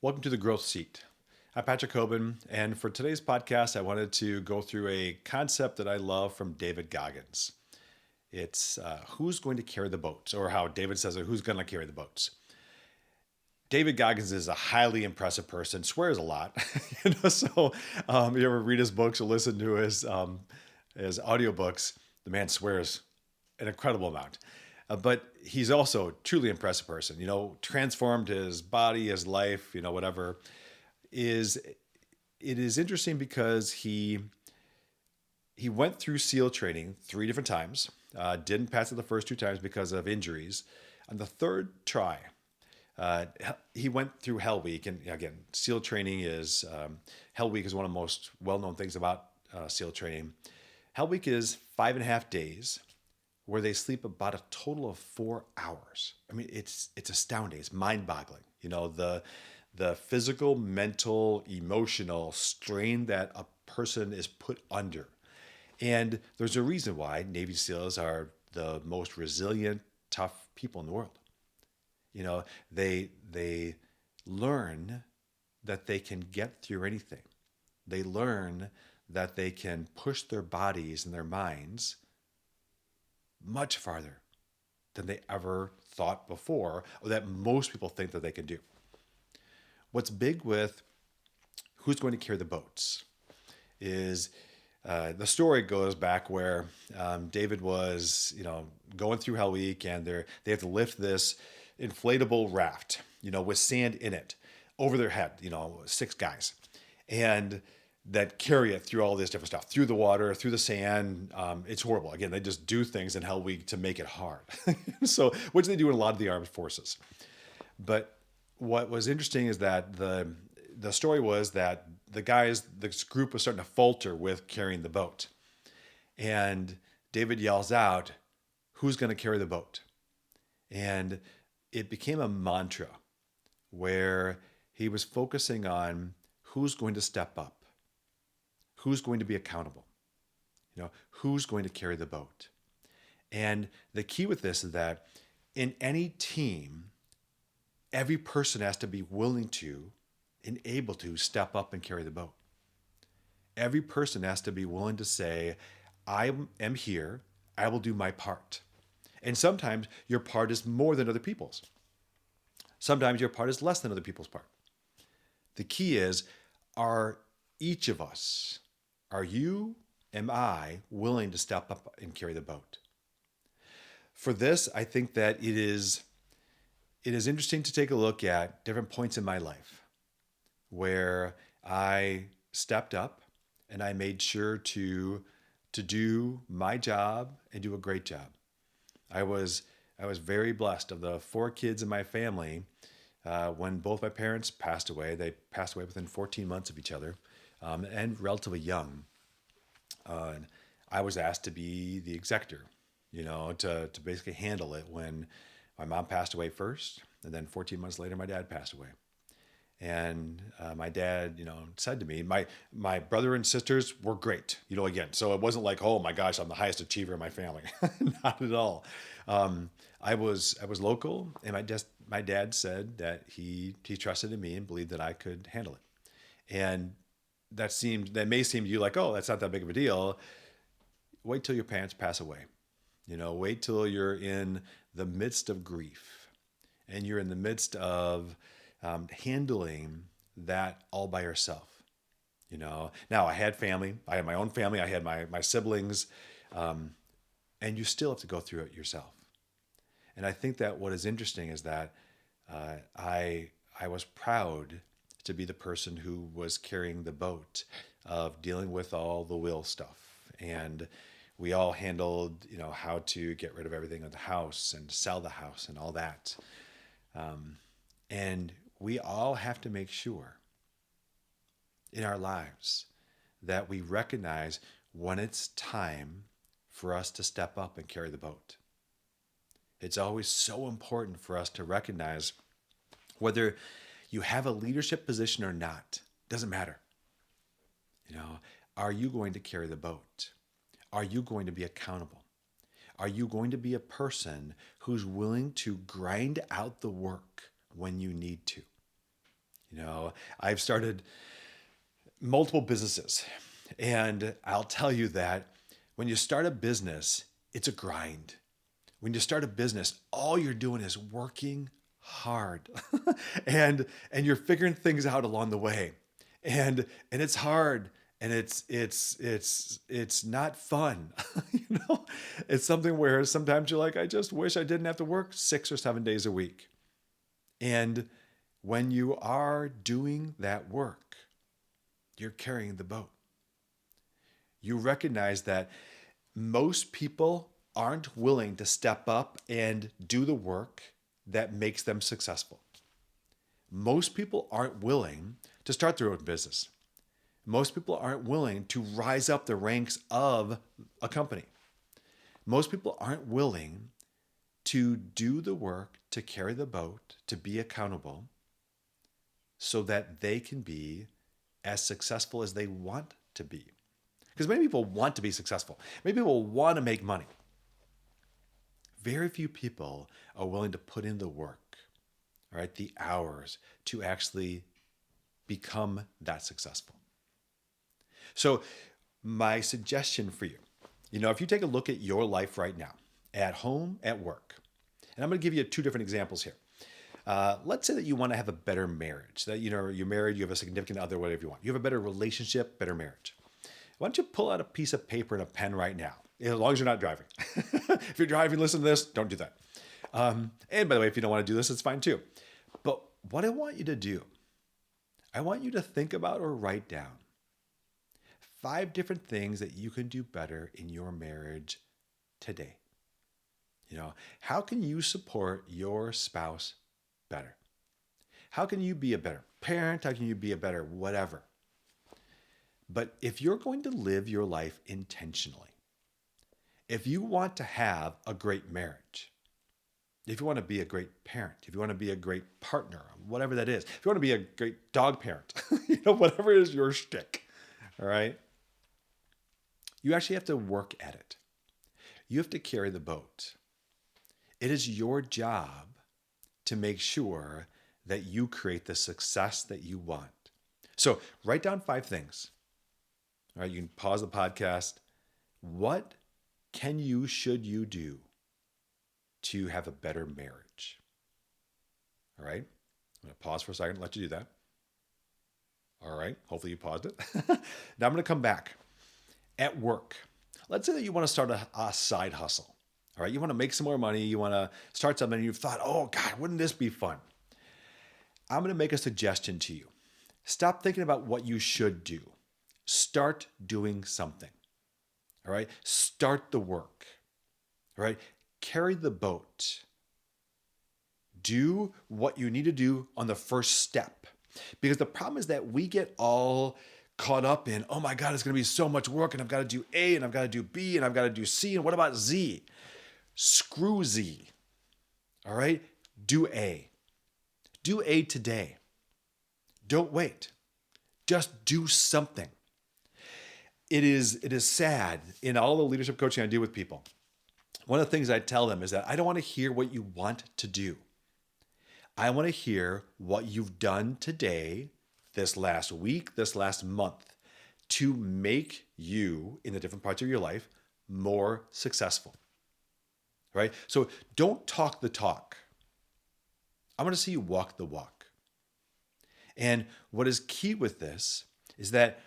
Welcome to the Growth Seat. I'm Patrick Hoban, and for today's podcast, I wanted to go through a concept that I love from David Goggins. It's who's going to carry the boats, or how David says it, who's going to carry the boats. David Goggins is a highly impressive person, swears a lot. You ever read his books or listen to his audiobooks, the man swears an incredible amount. But he's also a truly impressive person, transformed his body, his life, whatever. Is It is interesting because he went through SEAL training 3 different times, didn't pass it the first 2 times because of injuries. On the third try, uh, he went through Hell Week, and again, SEAL training is Hell Week is one of the most well-known things about SEAL training. Hell Week is 5.5 days where they sleep about a total of 4 hours. I mean, it's astounding. It's mind-boggling. The physical, mental, emotional strain that a person is put under. And there's a reason why Navy SEALs are the most resilient, tough people in the world. They learn that they can get through anything. They learn that they can push their bodies and their minds much farther than they ever thought before, or that most people think that they can do. What's big with who's going to carry the boats is the story goes back where David was, going through Hell Week, and they have to lift this inflatable raft, with sand in it over their head, 6 guys, and that carry it through all this different stuff, through the water, through the sand. It's horrible. Again, they just do things in Hell Week to make it hard. So, which they do in a lot of the armed forces. But what was interesting is that the story was that this group was starting to falter with carrying the boat. And David yells out, "Who's going to carry the boat?" And it became a mantra where he was focusing on who's going to step up, who's going to be accountable, who's going to carry the boat. And the key with this is that in any team, every person has to be willing to and able to step up and carry the boat. Every person has to be willing to say, I am here, I will do my part. And sometimes your part is more than other people's. Sometimes your part is less than other people's part. The key is, are each of us, are you, am I willing to step up and carry the boat? For this, I think that it is interesting to take a look at different points in my life where I stepped up and I made sure to do my job and do a great job. I was very blessed. Of the 4 kids in my family, when both my parents passed away, they passed away within 14 months of each other, and relatively young. And I was asked to be the executor, to basically handle it when my mom passed away first, and then 14 months later, my dad passed away. And my dad, said to me, my brother and sisters were great, again. So it wasn't like, oh my gosh, I'm the highest achiever in my family. Not at all. I was local, and my dad said that he trusted in me and believed that I could handle it. And that may seem to you like, oh, that's not that big of a deal. Wait till your parents pass away. Wait till you're in the midst of grief, and you're in the midst of handling that all by yourself. Now I had family. I had my own family. I had my siblings, and you still have to go through it yourself. And I think that what is interesting is that I was proud to be the person who was carrying the boat of dealing with all the will stuff. And we all handled, how to get rid of everything in the house and sell the house and all that. And we all have to make sure in our lives that we recognize when it's time for us to step up and carry the boat. It's always so important for us to recognize whether you have a leadership position or not. Doesn't matter. Are you going to carry the boat? Are you going to be accountable? Are you going to be a person who's willing to grind out the work when you need to? You know, I've started multiple businesses, and I'll tell you that when you start a business, it's a grind. When you start a business, all you're doing is working hard and you're figuring things out along the way. And it's hard and it's not fun. You know, it's something where sometimes you're like, I just wish I didn't have to work 6 or 7 days a week. And when you are doing that work, you're carrying the boat. You recognize that most people aren't willing to step up and do the work that makes them successful. Most people aren't willing to start their own business. Most people aren't willing to rise up the ranks of a company. Most people aren't willing to do the work, to carry the boat, to be accountable so that they can be as successful as they want to be. Because many people want to be successful. Many people want to make money. Very few people are willing to put in the work, all right, the hours to actually become that successful. So my suggestion for you, if you take a look at your life right now, at home, at work, and I'm going to give you 2 different examples here. Let's say that you want to have a better marriage, that you're married, you have a significant other, whatever you want. You have a better relationship, better marriage. Why don't you pull out a piece of paper and a pen right now, as long as you're not driving. If you're driving, listen to this, don't do that. And by the way, if you don't want to do this, it's fine too. But what I want you to do, I want you to think about or write down 5 different things that you can do better in your marriage today. How can you support your spouse better? How can you be a better parent? How can you be a better whatever? But if you're going to live your life intentionally, if you want to have a great marriage, if you want to be a great parent, if you want to be a great partner, whatever that is, if you want to be a great dog parent, whatever is your shtick, all right? You actually have to work at it. You have to carry the boat. It is your job to make sure that you create the success that you want. So write down 5 things. All right, you can pause the podcast. What should you do to have a better marriage? All right, I'm going to pause for a second and let you do that. All right, hopefully you paused it. Now I'm going to come back. At work, let's say that you want to start a side hustle. All right, you want to make some more money. You want to start something and you've thought, oh God, wouldn't this be fun? I'm going to make a suggestion to you. Stop thinking about what you should do. Start doing something. All right, start the work. All right, carry the boat. Do what you need to do on the first step. Because the problem is that we get all caught up in, oh my God, it's going to be so much work and I've got to do A and I've got to do B and I've got to do C and what about Z? Screw Z. All right? Do A. Do A today. Don't wait. Just do something. It is sad in all the leadership coaching I do with people. One of the things I tell them is that I don't want to hear what you want to do. I want to hear what you've done today, this last week, this last month, to make you, in the different parts of your life, more successful. Right? So don't talk the talk. I want to see you walk the walk. And what is key with this is that,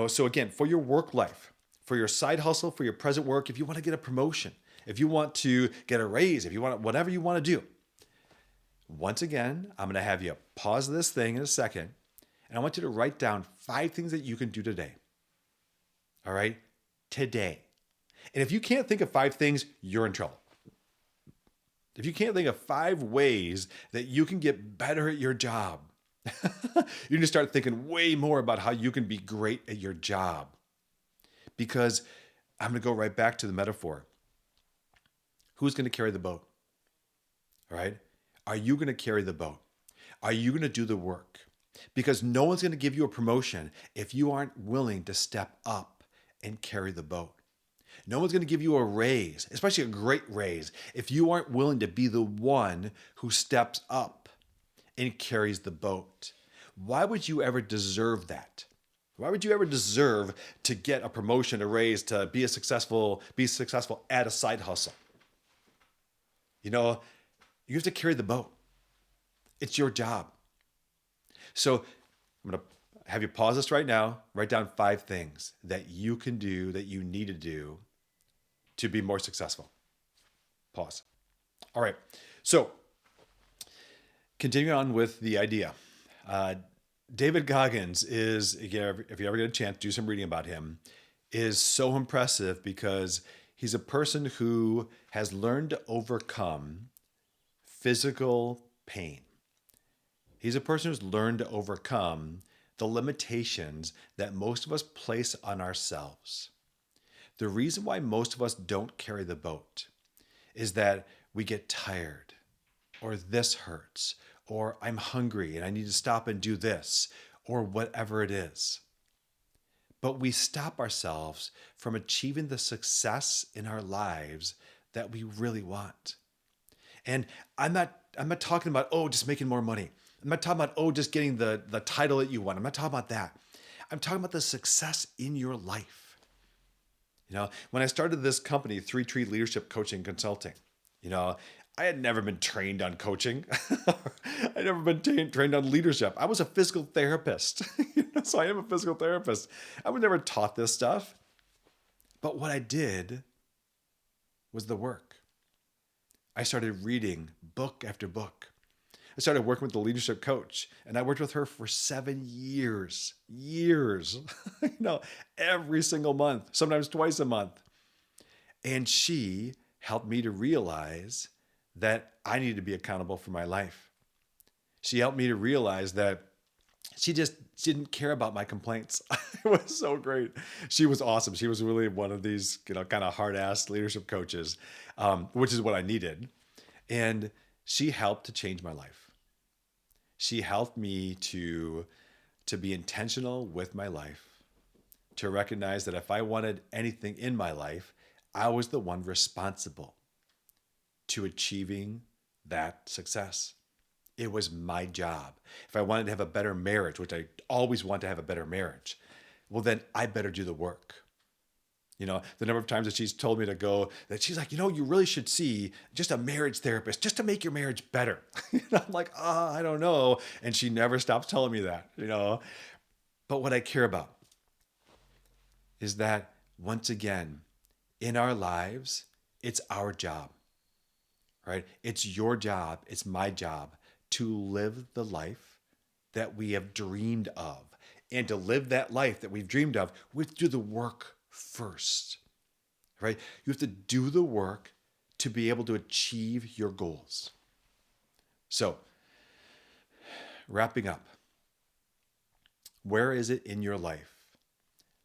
so again, for your work life, for your side hustle, for your present work, if you want to get a promotion, if you want to get a raise, if you want whatever you want to do, once again, I'm going to have you pause this thing in a second, and I want you to write down 5 things that you can do today. All right? Today. And if you can't think of 5 things, you're in trouble. If you can't think of 5 ways that you can get better at your job, you need to start thinking way more about how you can be great at your job. Because I'm going to go right back to the metaphor. Who's going to carry the boat? All right? Are you going to carry the boat? Are you going to do the work? Because no one's going to give you a promotion if you aren't willing to step up and carry the boat. No one's going to give you a raise, especially a great raise, if you aren't willing to be the one who steps up and carries the boat. Why would you ever deserve that? Why would you ever deserve to get a promotion, a raise, to be successful at a side hustle? You know, you have to carry the boat. It's your job. So I'm going to have you pause this right now. Write down 5 things that you can do, that you need to do to be more successful. Pause. All right. So continuing on with the idea. David Goggins is, again, if you ever get a chance, do some reading about him, is so impressive because he's a person who has learned to overcome physical pain. He's a person who's learned to overcome the limitations that most of us place on ourselves. The reason why most of us don't carry the boat is that we get tired, or this hurts, or I'm hungry and I need to stop and do this, or whatever it is. But we stop ourselves from achieving the success in our lives that we really want. And I'm not talking about, just making more money. I'm not talking about, just getting the title that you want. I'm not talking about that. I'm talking about the success in your life. When I started this company, 3 Tree Leadership Coaching Consulting, I had never been trained on coaching. I'd never been trained on leadership. I was a physical therapist. So I am a physical therapist. I was never taught this stuff. But what I did was the work. I started reading book after book. I started working with the leadership coach, and I worked with her for 7 years, every single month, sometimes twice a month. And she helped me to realize that I needed to be accountable for my life. She helped me to realize that she didn't care about my complaints. It was so great. She was awesome. She was really one of these, kind of hard-ass leadership coaches, which is what I needed. And she helped to change my life. She helped me to be intentional with my life, to recognize that if I wanted anything in my life, I was the one responsible to achieving that success. It was my job. If I wanted to have a better marriage, which I always want to have a better marriage, well, then I better do the work. The number of times that she's told me to go, that she's like, you really should see just a marriage therapist just to make your marriage better. I'm like, I don't know. And she never stops telling me that, But what I care about is that, once again, in our lives, it's our job, right? It's your job. It's my job to live the life that we have dreamed of. And to live that life that we've dreamed of, we have to do the work first, right? You have to do the work to be able to achieve your goals. So, wrapping up, where is it in your life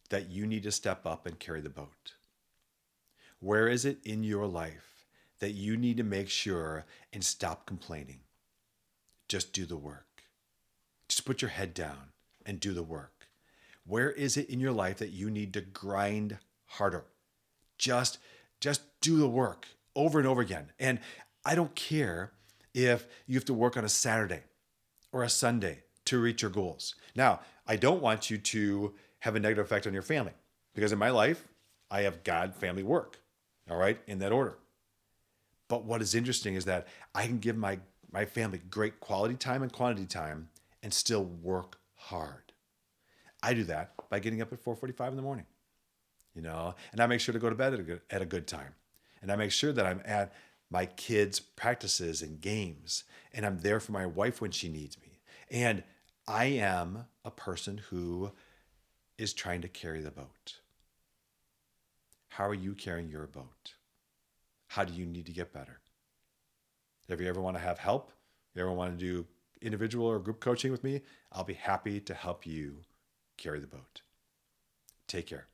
that you need to step up and carry the boat? Where is it in your life that you need to make sure and stop complaining? Just do the work. Just put your head down and do the work. Where is it in your life that you need to grind harder? Just do the work over and over again. And I don't care if you have to work on a Saturday or a Sunday to reach your goals. Now, I don't want you to have a negative effect on your family, because in my life, I have God, family, work, all right, in that order. But what is interesting is that I can give my family great quality time and quantity time and still work hard. I do that by getting up at 4:45 in the morning, and I make sure to go to bed at a good time. And I make sure that I'm at my kids' practices and games, and I'm there for my wife when she needs me. And I am a person who is trying to carry the boat. How are you carrying your boat? How do you need to get better? If you ever want to have help, if you ever want to do individual or group coaching with me, I'll be happy to help you carry the boat. Take care.